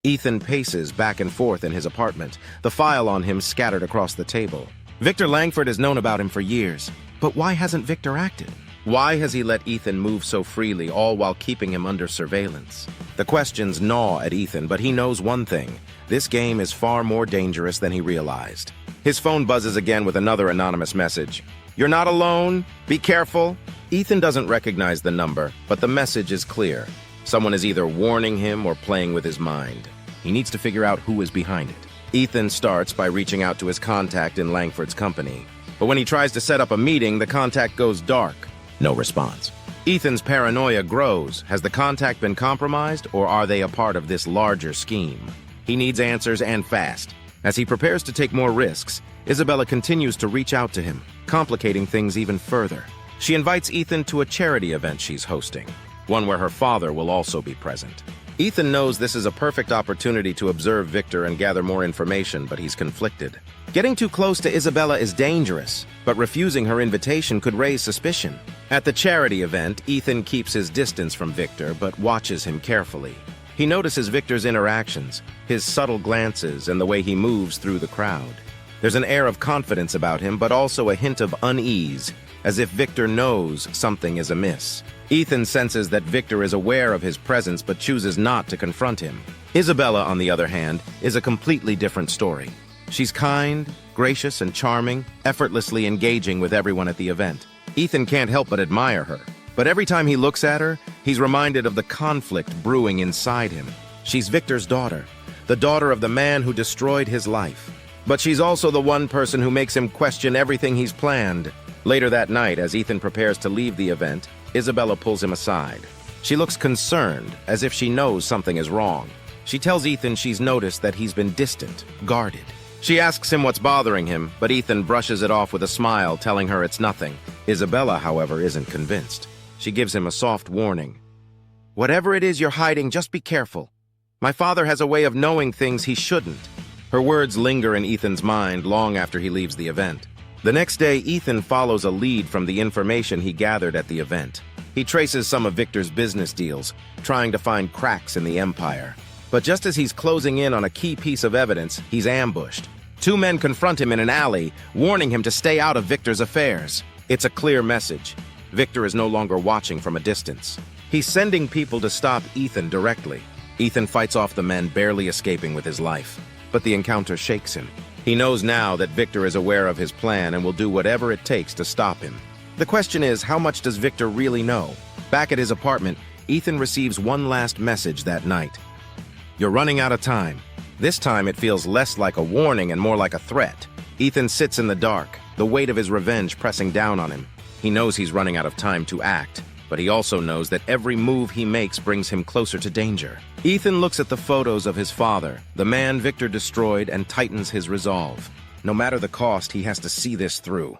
Ethan paces back and forth in his apartment, the file on him scattered across the table. Victor Langford has known about him for years, but why hasn't Victor acted? Why has he let Ethan move so freely, all while keeping him under surveillance? The questions gnaw at Ethan, but he knows one thing. This game is far more dangerous than he realized. His phone buzzes again with another anonymous message. "You're not alone. Be careful." Ethan doesn't recognize the number, but the message is clear. Someone is either warning him or playing with his mind. He needs to figure out who is behind it. Ethan starts by reaching out to his contact in Langford's company. But when he tries to set up a meeting, the contact goes dark. No response. Ethan's paranoia grows. Has the contact been compromised, or are they a part of this larger scheme? He needs answers, and fast. As he prepares to take more risks, Isabella continues to reach out to him, complicating things even further. She invites Ethan to a charity event she's hosting, one where her father will also be present. Ethan knows this is a perfect opportunity to observe Victor and gather more information, but he's conflicted. Getting too close to Isabella is dangerous, but refusing her invitation could raise suspicion. At the charity event, Ethan keeps his distance from Victor, but watches him carefully. He notices Victor's interactions, his subtle glances, and the way he moves through the crowd. There's an air of confidence about him, but also a hint of unease, as if Victor knows something is amiss. Ethan senses that Victor is aware of his presence but chooses not to confront him. Isabella, on the other hand, is a completely different story. She's kind, gracious, and charming, effortlessly engaging with everyone at the event. Ethan can't help but admire her. But every time he looks at her, he's reminded of the conflict brewing inside him. She's Victor's daughter, the daughter of the man who destroyed his life. But she's also the one person who makes him question everything he's planned. Later that night, as Ethan prepares to leave the event, Isabella pulls him aside. She looks concerned, as if she knows something is wrong. She tells Ethan she's noticed that he's been distant, guarded. She asks him what's bothering him, but Ethan brushes it off with a smile, telling her it's nothing. Isabella, however, isn't convinced. She gives him a soft warning. "Whatever it is you're hiding, just be careful. My father has a way of knowing things he shouldn't." Her words linger in Ethan's mind long after he leaves the event. The next day, Ethan follows a lead from the information he gathered at the event. He traces some of Victor's business deals, trying to find cracks in the empire. But just as he's closing in on a key piece of evidence, he's ambushed. Two men confront him in an alley, warning him to stay out of Victor's affairs. It's a clear message. Victor is no longer watching from a distance. He's sending people to stop Ethan directly. Ethan fights off the men, barely escaping with his life. But the encounter shakes him. He knows now that Victor is aware of his plan and will do whatever it takes to stop him. The question is, how much does Victor really know? Back at his apartment, Ethan receives one last message that night. "You're running out of time." This time it feels less like a warning and more like a threat. Ethan sits in the dark, the weight of his revenge pressing down on him. He knows he's running out of time to act, but he also knows that every move he makes brings him closer to danger. Ethan looks at the photos of his father, the man Victor destroyed, and tightens his resolve. No matter the cost, he has to see this through.